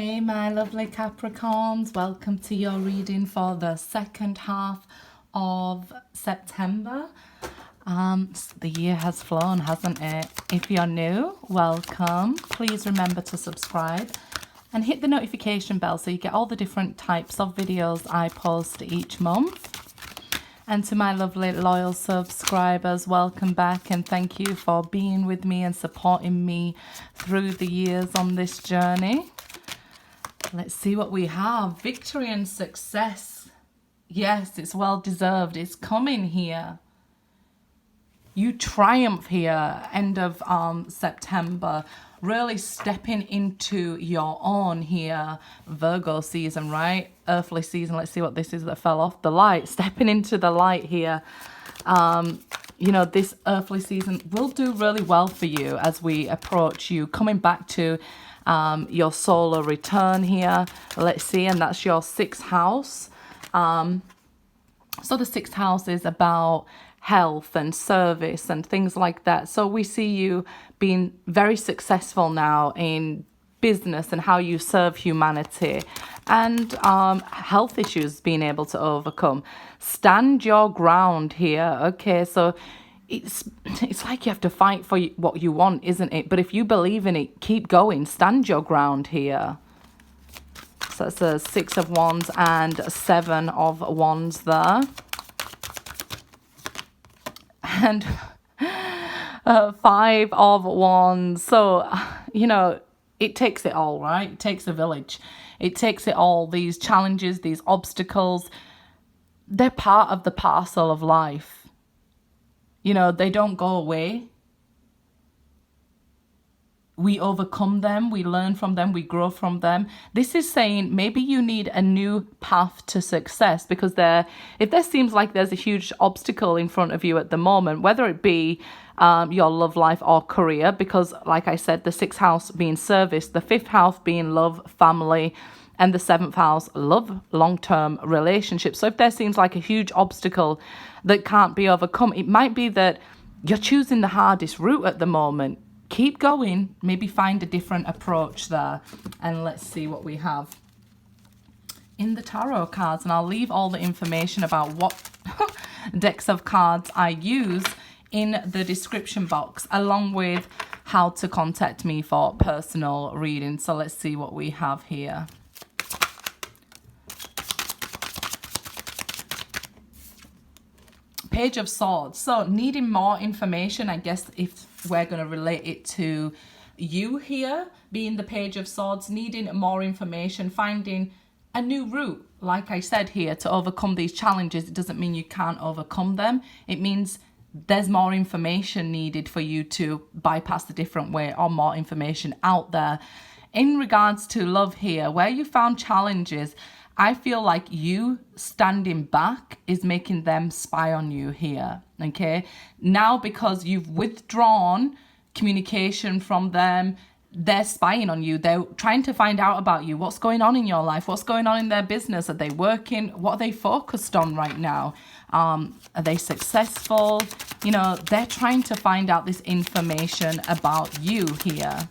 Hey my lovely Capricorns, welcome to your reading for the second half of September. The year has flown, hasn't it? If you're new, welcome. Please remember to subscribe and hit the notification bell so you get all the different types of videos I post each month. And to my lovely loyal subscribers, welcome back and thank you for being with me and supporting me through the years on this journey. Let's see what we have. Victory and success. Yes, it's well deserved. It's coming here. You triumph here, end of September. Really stepping into your own here. Virgo season, right? Earthly season. Let's see what this is that fell off. The light. Stepping into the light here. You know, this earthly season will do really well for you as we approach you. Coming back to your solar return here. Let's see, and that's your sixth house. So the sixth house is about health and service and things like that. So we see you being very successful now in business and how you serve humanity, and health issues being able to overcome. Stand your ground here. Okay, so it's like you have to fight for what you want, isn't it? But if you believe in it, keep going. Stand your ground here. So it's a Six of Wands and a Seven of Wands there. And Five of Wands. So, you know, it takes it all, right? It takes a village. It takes it all. These challenges, these obstacles, they're part of the parcel of life. You know, they don't go away. We overcome them, we learn from them, we grow from them. This is saying maybe you need a new path to success, because if there seems like there's a huge obstacle in front of you at the moment, whether it be your love life or career, because like I said, the sixth house being service, the fifth house being love, family, and the seventh house, love, long-term relationships. So if there seems like a huge obstacle that can't be overcome, it might be that you're choosing the hardest route at the moment. Keep going, maybe find a different approach there. And let's see what we have in the tarot cards. And I'll leave all the information about what decks of cards I use in the description box, along with how to contact me for personal reading. So let's see what we have here. Page of Swords. So needing more information, I guess, if we're going to relate it to you here, being the Page of Swords, needing more information, finding a new route, like I said here, to overcome these challenges. It doesn't mean you can't overcome them. It means there's more information needed for you to bypass a different way, or more information out there. In regards to love here, where you found challenges, I feel like you standing back is making them spy on you here, okay? Now, because you've withdrawn communication from them, they're spying on you. They're trying to find out about you. What's going on in your life? What's going on in their business? Are they working? What are they focused on right now? Are they successful? You know, they're trying to find out this information about you here.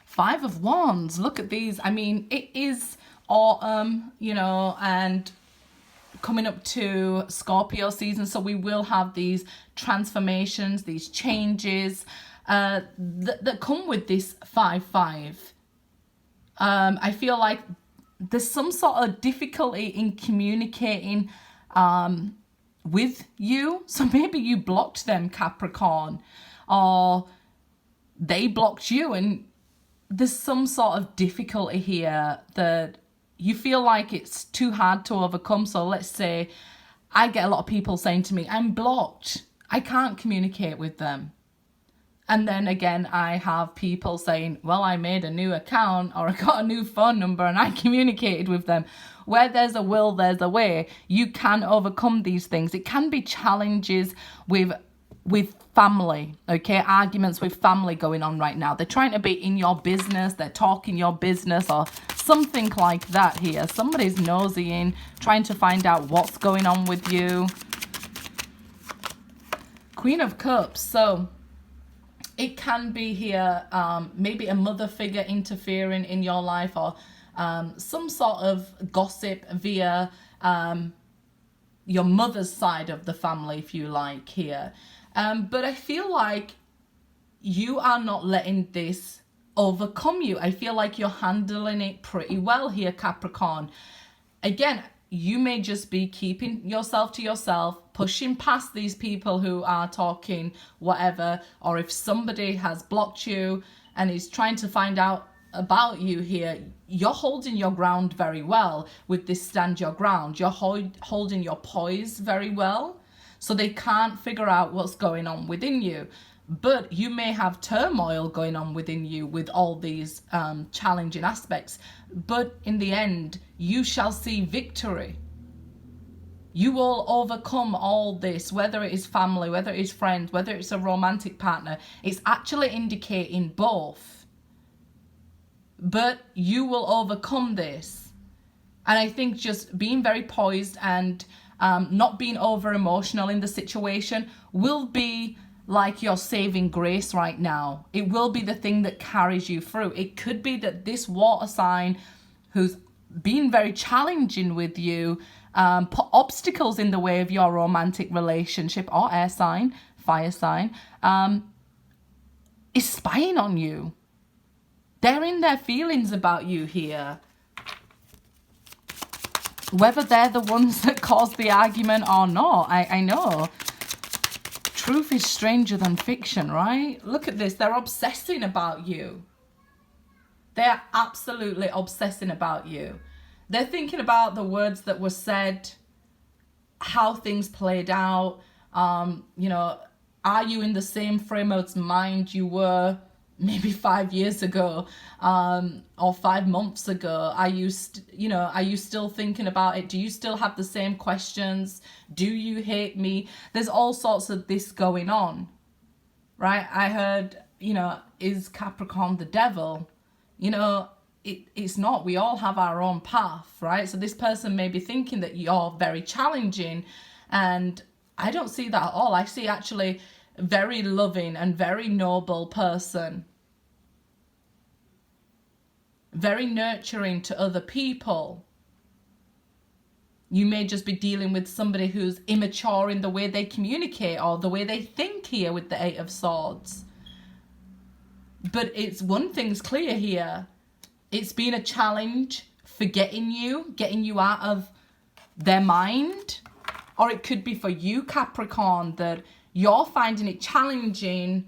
Five of Wands. Look at these. I mean, it is autumn, you know, and coming up to Scorpio season. So we will have these transformations, these changes that come with this 5-5. I feel like there's some sort of difficulty in communicating with you. So maybe you blocked them, Capricorn, or they blocked you, and there's some sort of difficulty here that you feel like it's too hard to overcome. So let's say I get a lot of people saying to me, I'm blocked. I can't communicate with them. And then again, I have people saying, well, I made a new account, or I got a new phone number and I communicated with them. Where there's a will, there's a way. You can overcome these things. It can be challenges with family, okay? Arguments with family going on right now. They're trying to be in your business. They're talking your business or something like that here. Somebody's nosying, trying to find out what's going on with you. Queen of Cups. So It can be here, maybe a mother figure interfering in your life, or some sort of gossip via your mother's side of the family, if you like, here. But I feel like you are not letting this overcome you. I feel like you're handling it pretty well here, Capricorn. Again, you may just be keeping yourself to yourself, pushing past these people who are talking whatever, or if somebody has blocked you and is trying to find out about you here, you're holding your ground very well with this stand your ground. You're holding your poise very well, so they can't figure out what's going on within you. But you may have turmoil going on within you with all these challenging aspects. But in the end, you shall see victory. You will overcome all this, whether it is family, whether it is friends, whether it's a romantic partner. It's actually indicating both. But you will overcome this. And I think just being very poised and not being over emotional in the situation will be like your saving grace right now. It will be the thing that carries you through. It could be that this water sign who's been very challenging with you, put obstacles in the way of your romantic relationship, or air sign, fire sign, is spying on you. They're in their feelings about you here. Whether they're the ones that caused the argument or not, I know. Truth is stranger than fiction, right? Look at this. They're obsessing about you. They're absolutely obsessing about you. They're thinking about the words that were said, how things played out. You know, are you in the same frame of mind you were maybe 5 years ago, or 5 months ago? Are you, are you still thinking about it? Do you still have the same questions? Do you hate me? There's all sorts of this going on, right? I heard, is Capricorn the devil? It's not. We all have our own path, right? So this person may be thinking that you're very challenging, and I don't see that at all. I see actually very loving and very noble person, very nurturing to other people. You may just be dealing with somebody who's immature in the way they communicate or the way they think here with the Eight of Swords. But it's one thing's clear here. It's been a challenge for getting you out of their mind. Or it could be for you, Capricorn, that you're finding it challenging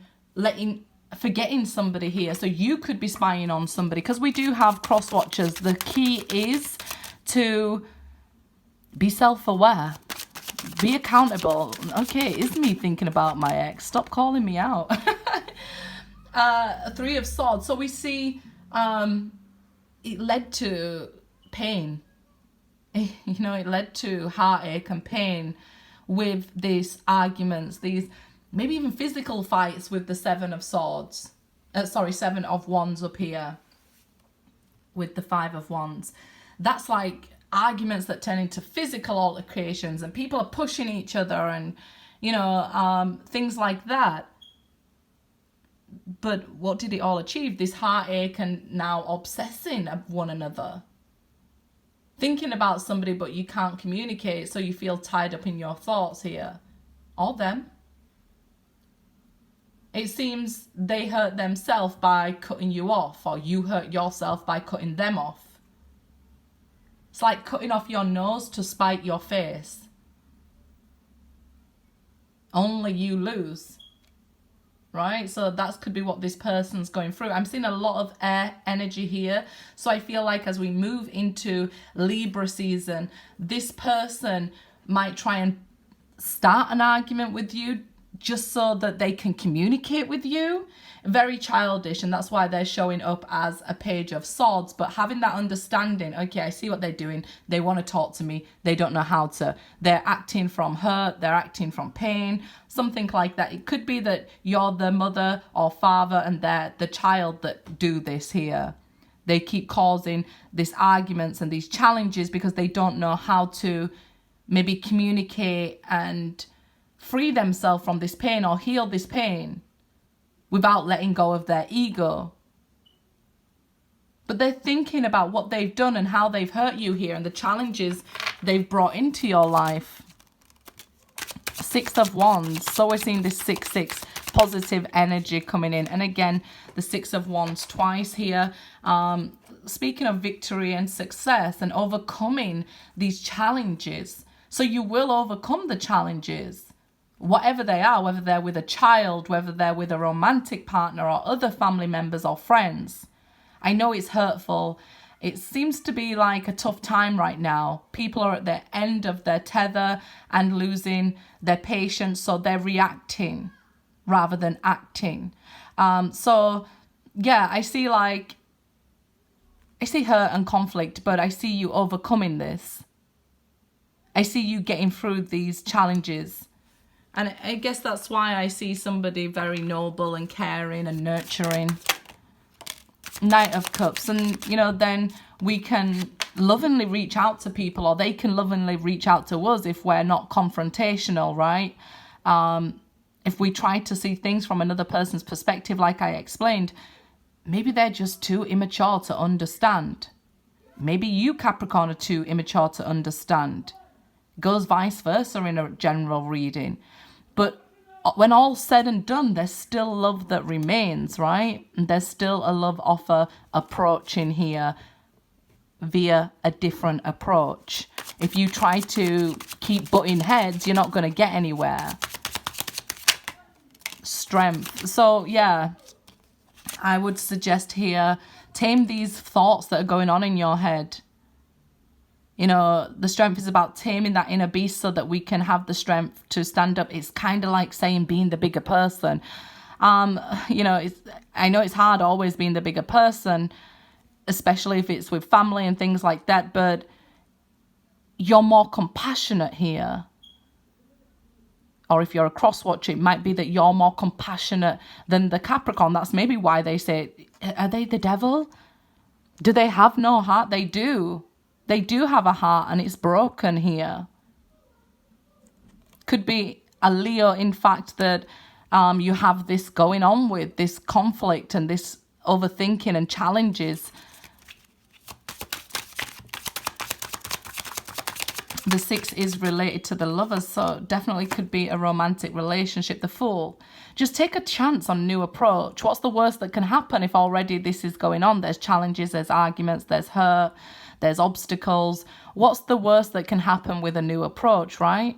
forgetting somebody here. So you could be spying on somebody, because we do have cross watchers. The key is to be self-aware, be accountable. Okay, it's me thinking about my ex. Stop calling me out. Three of Swords. So we see it led to pain. It led to heartache and pain with these arguments, these maybe even physical fights with the Seven of Swords. Seven of Wands up here with the Five of Wands. That's like arguments that turn into physical altercations, and people are pushing each other and, things like that. But what did it all achieve? This heartache and now obsessing of one another. Thinking about somebody, but you can't communicate, so you feel tied up in your thoughts here. Or them. It seems they hurt themselves by cutting you off, or you hurt yourself by cutting them off. It's like cutting off your nose to spite your face. Only you lose. Right? So that could be what this person's going through. I'm seeing a lot of air energy here. So I feel like as we move into Libra season, this person might try and start an argument with you just so that they can communicate with you. Very childish, and that's why they're showing up as a Page of Swords. But having that understanding, okay, I see what they're doing. They want to talk to me. They don't know how to. They're acting from hurt. They're acting from pain. Something like that. It could be that you're the mother or father and they're the child that do this here. They keep causing these arguments and these challenges because they don't know how to maybe communicate and free themselves from this pain or heal this pain. without letting go of their ego. But they're thinking about what they've done and how they've hurt you here and the challenges they've brought into your life. Six of Wands. So we're seeing this 6-6 positive energy coming in. And again, the Six of Wands twice here. Speaking of victory and success and overcoming these challenges. So you will overcome the challenges, whatever they are, whether they're with a child, whether they're with a romantic partner or other family members or friends. I know it's hurtful. It seems to be like a tough time right now. People are at the end of their tether and losing their patience, so they're reacting rather than acting. So yeah, I see hurt and conflict, but I see you overcoming this. I see you getting through these challenges. And I guess that's why I see somebody very noble and caring and nurturing. Knight of Cups. And, you know, then we can lovingly reach out to people, or they can lovingly reach out to us if we're not confrontational, right? If we try to see things from another person's perspective, like I explained, maybe they're just too immature to understand. Maybe you, Capricorn, are too immature to understand. Goes vice versa in a general reading. But when all's said and done, there's still love that remains, right? And there's still a love offer approaching here via a different approach. If you try to keep butting heads, you're not going to get anywhere. Strength. So, yeah, I would suggest here, tame these thoughts that are going on in your head. You know, the strength is about taming that inner beast so that we can have the strength to stand up. It's kind of like saying being the bigger person. You know, I know it's hard always being the bigger person, especially if it's with family and things like that, but you're more compassionate here. Or if you're a cross-watcher, it might be that you're more compassionate than the Capricorn. That's maybe why they say, are they the devil? Do they have no heart? They do. They do have a heart, and it's broken here. Could be a Leo, in fact, that you have this going on with, this conflict and this overthinking and challenges. The 6 is related to the Lovers, so definitely could be a romantic relationship. The Fool. Just take a chance on a new approach. What's the worst that can happen if already this is going on? There's challenges, there's arguments, there's hurt, there's obstacles. What's the worst that can happen with a new approach, right?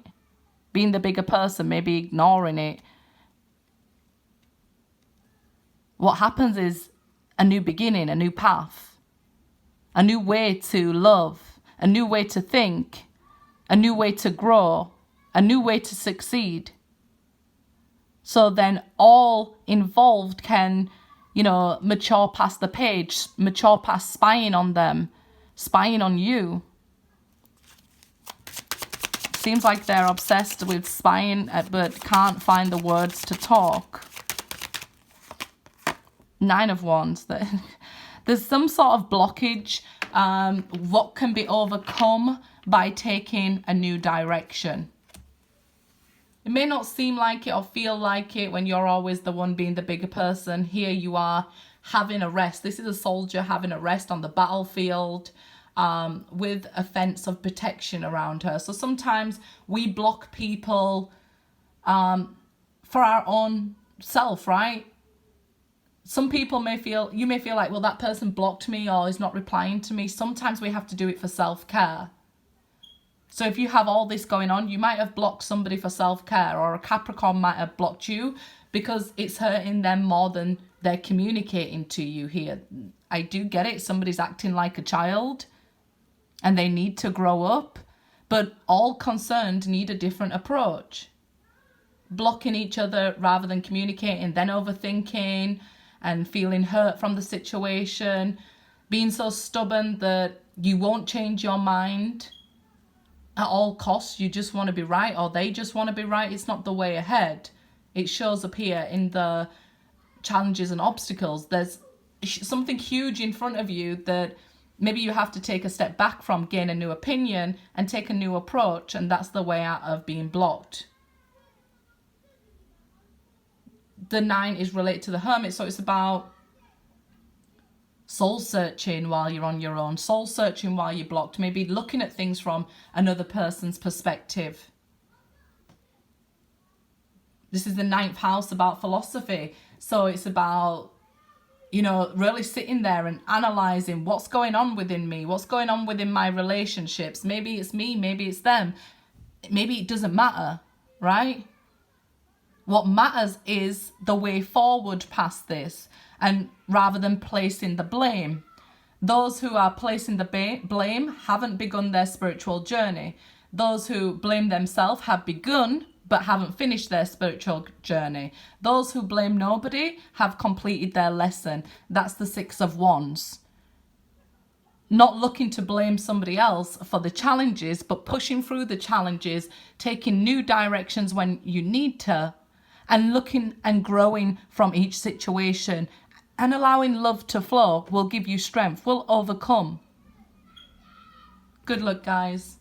Being the bigger person, maybe ignoring it. What happens is a new beginning, a new path, a new way to love, a new way to think, a new way to grow, a new way to succeed. So then all involved can, you know, mature past the page, mature past spying on them, spying on you. Seems like they're obsessed with spying, but can't find the words to talk. 9 of Wands. There's some sort of blockage. What can be overcome by taking a new direction. It may not seem like it or feel like it when you're always the one being the bigger person. Here you are having a rest. This is a soldier having a rest on the battlefield with a fence of protection around her. So sometimes we block people for our own self, right? Some people you may feel like, well, that person blocked me or is not replying to me. Sometimes we have to do it for self-care. So if you have all this going on, you might have blocked somebody for self-care, or a Capricorn might have blocked you because it's hurting them more than they're communicating to you here. I do get it. Somebody's acting like a child and they need to grow up, but all concerned need a different approach. Blocking each other rather than communicating, then overthinking and feeling hurt from the situation, being so stubborn that you won't change your mind at all costs. You just want to be right, or they just want to be right. It's not the way ahead. It shows up here in the challenges and obstacles. There's something huge in front of you that maybe you have to take a step back from, gain a new opinion and take a new approach, and that's the way out of being blocked. the 9 is related to the Hermit. So it's about soul searching while you're on your own, soul searching while you're blocked, maybe looking at things from another person's perspective. This is the 9th house, about philosophy. So it's about, you know, really sitting there and analysing what's going on within me, what's going on within my relationships. Maybe it's me, maybe it's them. Maybe it doesn't matter, right? What matters is the way forward past this, and rather than placing the blame. Those who are placing the blame haven't begun their spiritual journey. Those who blame themselves have begun but haven't finished their spiritual journey. Those who blame nobody have completed their lesson. That's the 6 of Wands. Not looking to blame somebody else for the challenges, but pushing through the challenges, taking new directions when you need to, and looking and growing from each situation, and allowing love to flow will give you strength, will overcome. Good luck, guys.